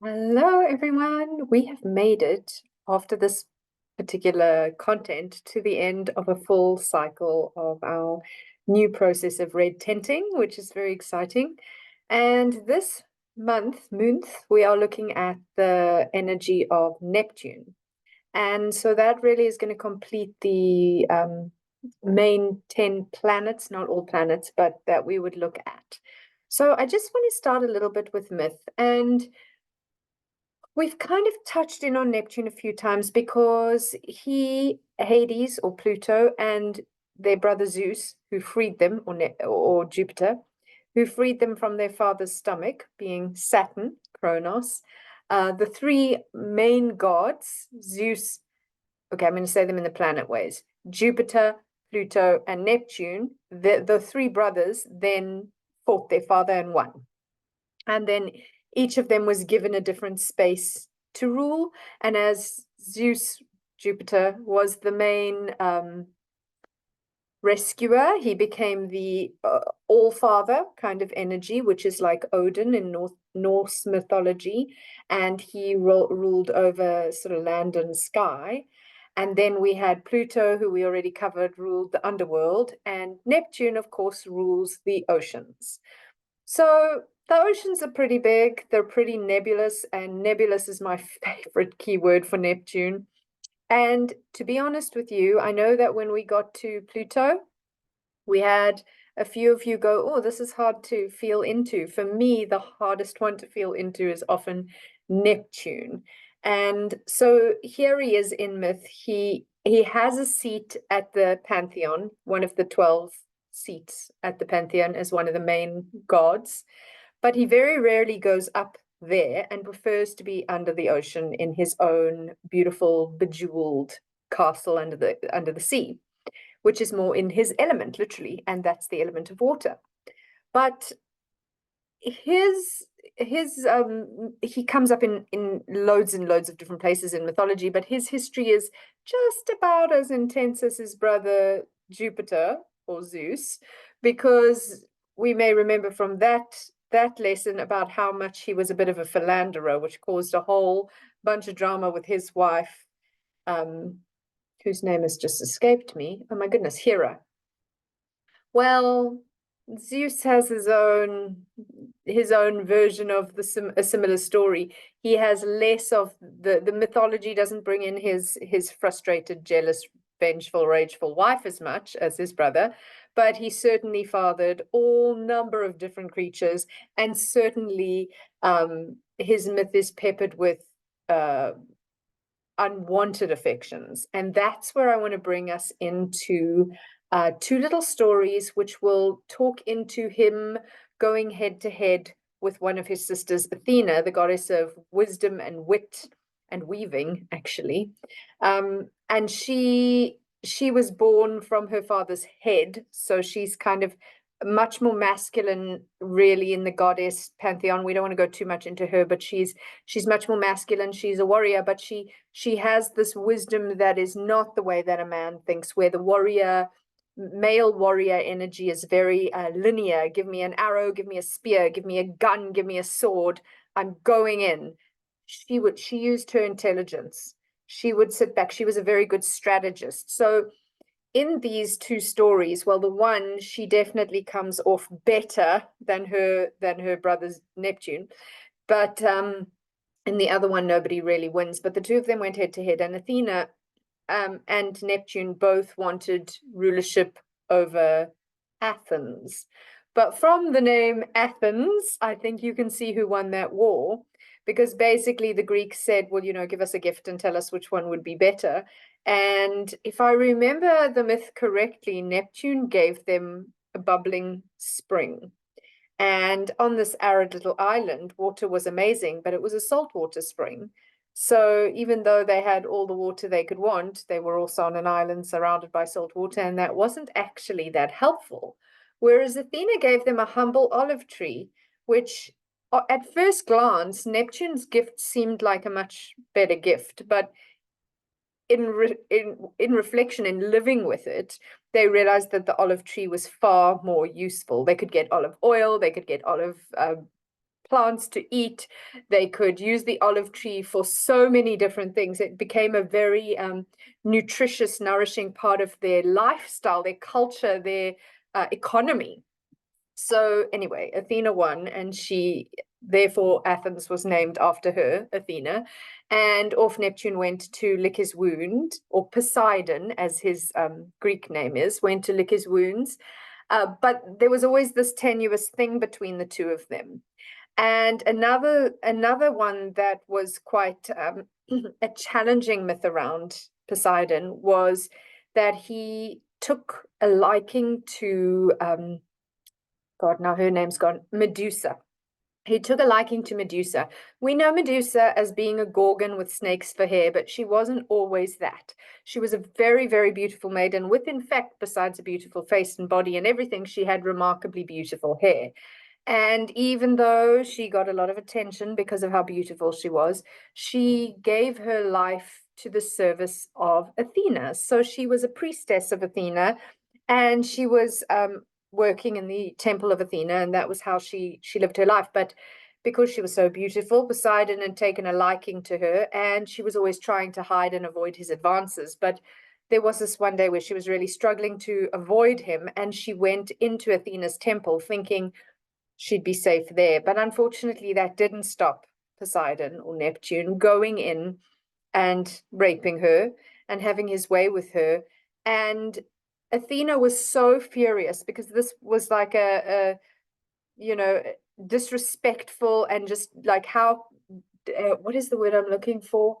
Hello, everyone. We have made it after this particular content to the end of a full cycle of our new process of red tinting, which is very exciting. And this month, we are looking at the energy of Neptune. And so that really is going to complete the main 10 planets, not all planets, but that we would look at. So I just want to start a little bit with myth. And we've kind of touched in on Neptune a few times because Hades or Pluto, and their brother Zeus, who freed them, or Jupiter, who freed them from their father's stomach, being Saturn, Kronos. The three main gods, Zeus, okay, I'm going to say them in the planet ways: Jupiter, Pluto, and Neptune. The three brothers then fought their father and won. And then each of them was given a different space to rule. And as Zeus, Jupiter, was the main rescuer, he became the all-father kind of energy, which is like Odin in Norse mythology. And he ruled over sort of land and sky. And then we had Pluto, who we already covered, ruled the underworld. And Neptune, of course, rules the oceans. So the oceans are pretty big, they're pretty nebulous, and nebulous is my favorite keyword for Neptune. And to be honest with you, I know that when we got to Pluto, we had a few of you go, oh, this is hard to feel into. For me, the hardest one to feel into is often Neptune. And so here he is in myth. He has a seat at the Pantheon, one of the 12 seats at the Pantheon as one of the main gods, but he very rarely goes up there and prefers to be under the ocean in his own beautiful bejeweled castle under the sea, which is more in his element, literally, and that's the element of water. But his he comes up in loads and loads of different places in mythology, but his history is just about as intense as his brother Jupiter or Zeus, because we may remember from that lesson about how much he was a bit of a philanderer, which caused a whole bunch of drama with his wife, whose name has just escaped me. Oh my goodness, Hera. Well, Zeus has his own version of a similar story. He has less of the mythology doesn't bring in his frustrated, jealous, vengeful, rageful wife as much as his brother, but he certainly fathered all number of different creatures, and certainly his myth is peppered with unwanted affections. And that's where I want to bring us into two little stories which will talk into him going head to head with one of his sisters, Athena, the goddess of wisdom and wit and weaving, actually. And she was born from her father's head, so she's kind of much more masculine, really, in the goddess pantheon. We don't want to go too much into her, but she's much more masculine. She's a warrior, but she has this wisdom that is not the way that a man thinks, where the male warrior energy is very linear. Give me an arrow, give me a spear, give me a gun, give me a sword. I'm going in. She used her intelligence. She would sit back. She was a very good strategist. So in these two stories, well, the one, she definitely comes off better than her brother's Neptune, but in the other one, nobody really wins. But the two of them went head to head, and Athena and Neptune both wanted rulership over Athens. But from the name Athens, I think you can see who won that war, because basically the Greeks said, well, give us a gift and tell us which one would be better. And if I remember the myth correctly, Neptune gave them a bubbling spring. And on this arid little island, water was amazing, but it was a saltwater spring. So even though they had all the water they could want, they were also on an island surrounded by salt water, and that wasn't actually that helpful. Whereas Athena gave them a humble olive tree, which at first glance, Neptune's gift seemed like a much better gift, but in reflection, in living with it, they realized that the olive tree was far more useful. They could get olive oil, they could get olive plants to eat. They could use the olive tree for so many different things. It became a very nutritious, nourishing part of their lifestyle, their culture, their economy. So anyway, Athena won, and therefore Athens was named after her, Athena. And off Neptune went to lick his wound, or Poseidon, as his Greek name is, went to lick his wounds. But there was always this tenuous thing between the two of them. And another one that was quite a challenging myth around Poseidon was that he took a liking to God, now her name's gone, Medusa. He took a liking to Medusa. We know Medusa as being a gorgon with snakes for hair, but she wasn't always that. She was a very, very beautiful maiden with, in fact, besides a beautiful face and body and everything, she had remarkably beautiful hair. And even though she got a lot of attention because of how beautiful she was, she gave her life to the service of Athena. So she was a priestess of Athena, and she was working in the temple of Athena, and that was how she lived her life. But because she was so beautiful, Poseidon had taken a liking to her, and she was always trying to hide and avoid his advances. But there was this one day where she was really struggling to avoid him, and she went into Athena's temple thinking she'd be safe there. But unfortunately, that didn't stop Poseidon or Neptune going in and raping her and having his way with her. And Athena was so furious because this was like a disrespectful, and just like how, what is the word I'm looking for?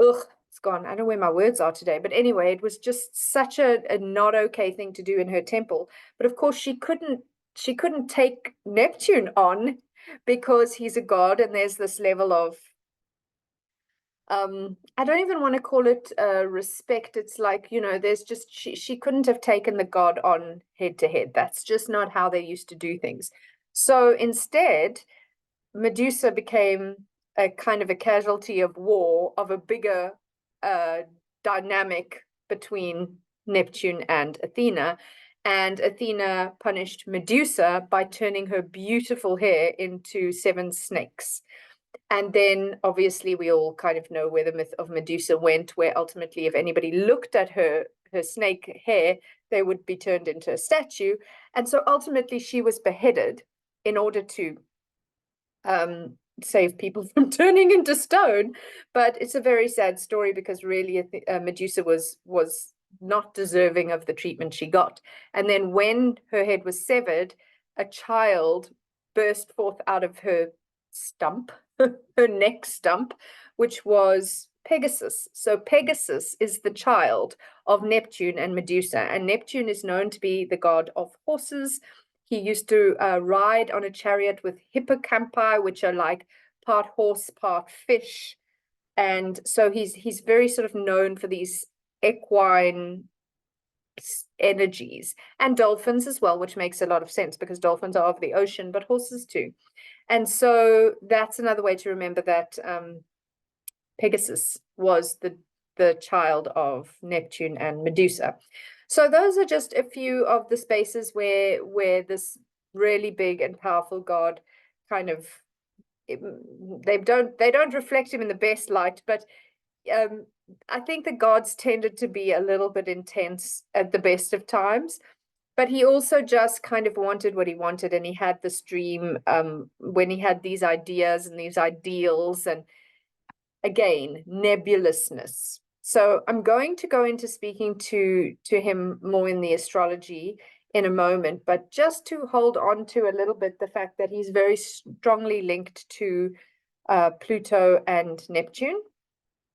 Ugh, it's gone. I don't know where my words are today. But anyway, it was just such a not okay thing to do in her temple. But of course, she couldn't take Neptune on because he's a god, and there's this level of I don't even want to call it respect. It's like, there's just she couldn't have taken the god on head to head. That's just not how they used to do things. So instead, Medusa became a kind of a casualty of war, of a bigger dynamic between Neptune and Athena. And Athena punished Medusa by turning her beautiful hair into 7 snakes. And then obviously we all kind of know where the myth of Medusa went, where ultimately if anybody looked at her snake hair, they would be turned into a statue. And so ultimately she was beheaded in order to save people from turning into stone. But it's a very sad story because really Medusa was not deserving of the treatment she got. And then when her head was severed, a child burst forth out of her stump, her neck stump, which was Pegasus. So Pegasus is the child of Neptune and Medusa, and Neptune is known to be the god of horses. He used to ride on a chariot with hippocampi, which are like part horse, part fish. And so he's very sort of known for these equine energies, and dolphins as well, which makes a lot of sense because dolphins are of the ocean, but horses too. And so that's another way to remember that Pegasus was the child of Neptune and Medusa. So those are just a few of the spaces where this really big and powerful god kind of they don't reflect him in the best light, but I think the gods tended to be a little bit intense at the best of times. But he also just kind of wanted what he wanted, and he had this dream when he had these ideas and these ideals, and again, nebulousness. So I'm going to go into speaking to him more in the astrology in a moment, but just to hold on to a little bit the fact that he's very strongly linked to Pluto and Neptune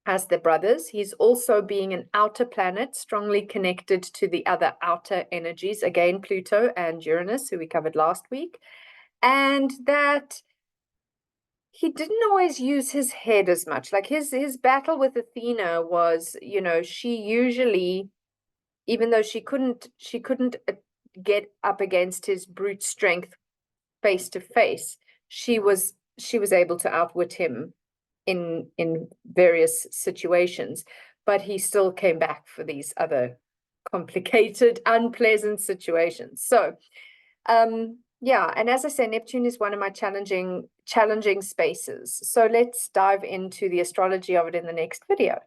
as the brothers. He's also being an outer planet, strongly connected to the other outer energies, again, Pluto and Uranus, who we covered last week, and that he didn't always use his head as much. Like his battle with Athena was, she usually, even though she couldn't get up against his brute strength face to face, she was able to outwit him in various situations, but he still came back for these other complicated, unpleasant situations. So Yeah, and as I say, Neptune is one of my challenging spaces. So let's dive into the astrology of it in the next video.